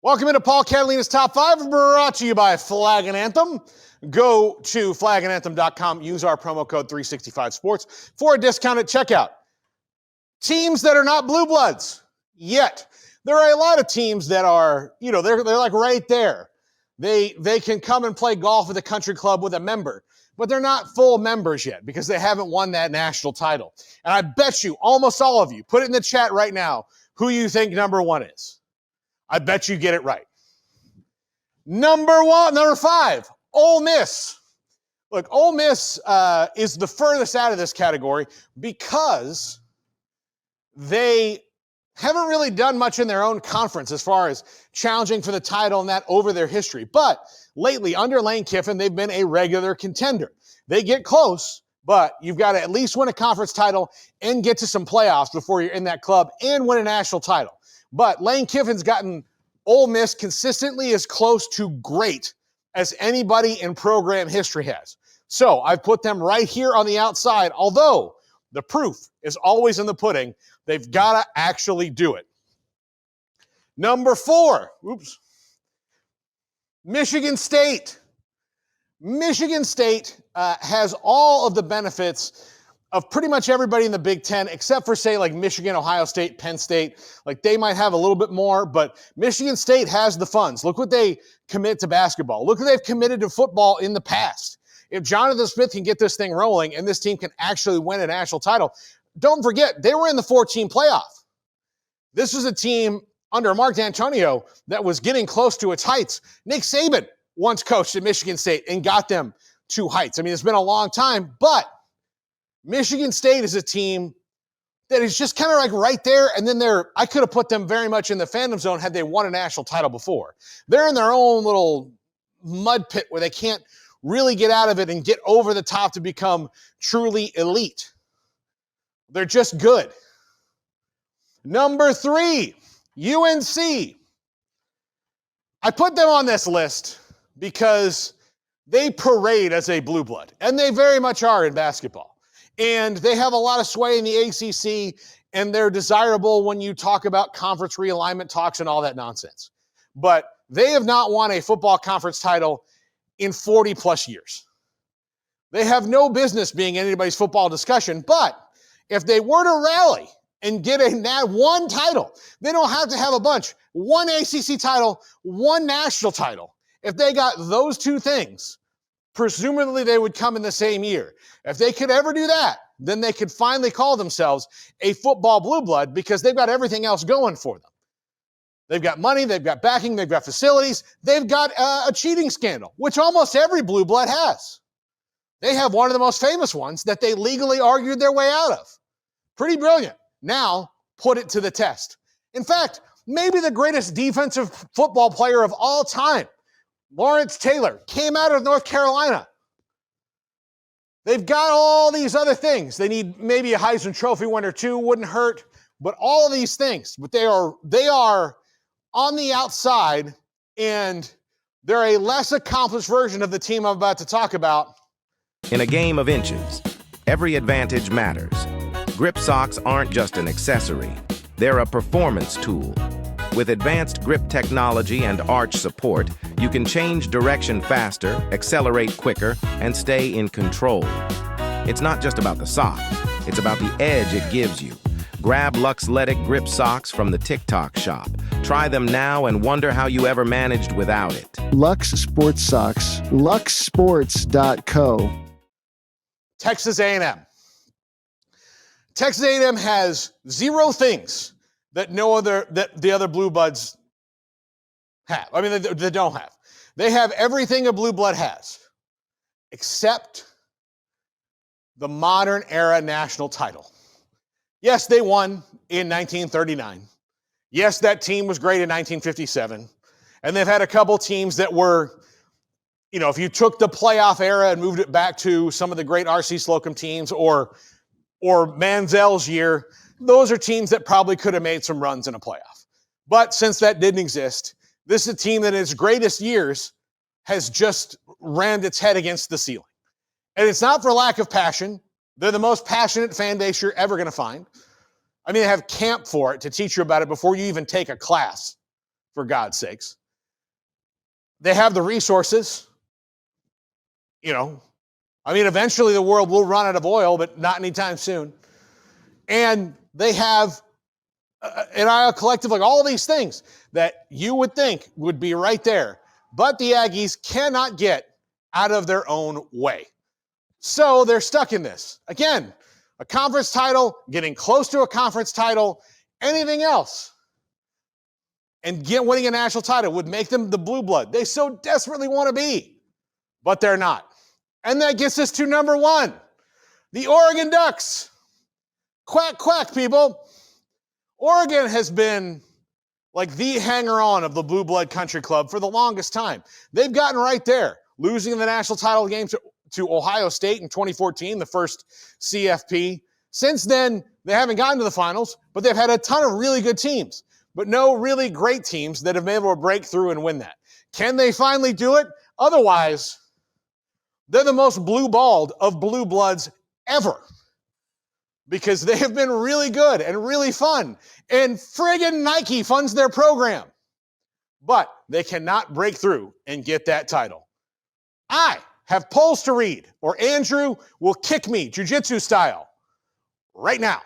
Welcome into Paul Catalina's Top 5, brought to you by Flag and Anthem. Go to flagandanthem.com, use our promo code 365sports for a discount at checkout. Teams that are not blue bloods yet. There are a lot of teams that are, they're like right there. They can come and play golf at the country club with a member, but they're not full members yet because they haven't won that national title. And I bet you, almost all of you, put it in the chat right now, who you think number one is. I bet you get it right. Number 5, Ole Miss. Look, Ole Miss is the furthest out of this category because they haven't really done much in their own conference as far as challenging for the title and that over their history. But lately, under Lane Kiffin, they've been a regular contender. They get close, but you've got to at least win a conference title and get to some playoffs before you're in that club and win a national title. But Lane Kiffin's gotten Ole Miss consistently as close to great as anybody in program history has. So I've put them right here on the outside, although the proof is always in the pudding. They've got to actually do it. Number 4, Michigan State. Michigan State has all of the benefits of pretty much everybody in the Big Ten, except for, say, like Michigan, Ohio State, Penn State. Like, they might have a little bit more, but Michigan State has the funds. Look what they commit to basketball. Look what they've committed to football in the past. If Jonathan Smith can get this thing rolling and this team can actually win a national title, don't forget, they were in the 14 playoff. This was a team under Mark D'Antonio that was getting close to its heights. Nick Saban once coached at Michigan State and got them to heights. I mean, it's been a long time, but Michigan State is a team that is just kind of like right there, and then I could have put them very much in the fandom zone had they won a national title before. They're in their own little mud pit where they can't really get out of it and get over the top to become truly elite. They're just good. Number 3, UNC. I put them on this list because they parade as a blue blood, and they very much are in basketball. And they have a lot of sway in the ACC, and they're desirable when you talk about conference realignment talks and all that nonsense. But they have not won a football conference title in 40-plus years. They have no business being anybody's football discussion, but if they were to rally and get one title, they don't have to have a bunch. One ACC title, one national title. If they got those two things, presumably they would come in the same year. If they could ever do that, then they could finally call themselves a football blue blood because they've got everything else going for them. They've got money, they've got backing, they've got facilities, they've got a cheating scandal, which almost every blue blood has. They have one of the most famous ones that they legally argued their way out of. Pretty brilliant. Now, put it to the test. In fact, maybe the greatest defensive football player of all time, Lawrence Taylor, came out of North Carolina. They've got all these other things. They need maybe a Heisman Trophy winner or two, wouldn't hurt, but all of these things. But they are on the outside, and they're a less accomplished version of the team I'm about to talk about. In a game of inches, every advantage matters. Grip socks aren't just an accessory. They're a performance tool. With advanced grip technology and arch support, you can change direction faster, accelerate quicker, and stay in control. It's not just about the sock. It's about the edge it gives you. Grab Luxletic grip socks from the TikTok shop. Try them now and wonder how you ever managed without it. Lux Sports Socks. LuxSports.co. Texas A&M. Texas A&M has 0 things that the other blue bloods have. I mean, they don't have. They have everything a blue blood has, except the modern era national title. Yes, they won in 1939. Yes, that team was great in 1957. And they've had a couple teams that were, if you took the playoff era and moved it back to some of the great R.C. Slocum teams or Manziel's year, those are teams that probably could have made some runs in a playoff. But since that didn't exist, this is a team that in its greatest years has just rammed its head against the ceiling. And it's not for lack of passion. They're the most passionate fan base you're ever going to find. I mean, they have camp for it to teach you about it before you even take a class for God's sakes. They have the resources. Eventually the world will run out of oil, but not anytime soon. And they have an NIL collective, like all these things that you would think would be right there. But the Aggies cannot get out of their own way. So they're stuck in this. Again, a conference title, getting close to a conference title, anything else, and winning a national title would make them the blue blood they so desperately want to be. But they're not. And that gets us to number one, the Oregon Ducks. Quack, quack, people. Oregon has been like the hanger-on of the Blue Blood Country Club for the longest time. They've gotten right there, losing the national title game to Ohio State in 2014, the first CFP. Since then, they haven't gotten to the finals, but they've had a ton of really good teams, but no really great teams that have been able to break through and win that. Can they finally do it? Otherwise, they're the most blue-balled of blue bloods ever because they have been really good and really fun. And friggin' Nike funds their program. But they cannot break through and get that title. I have polls to read, or Andrew will kick me jiu-jitsu style right now.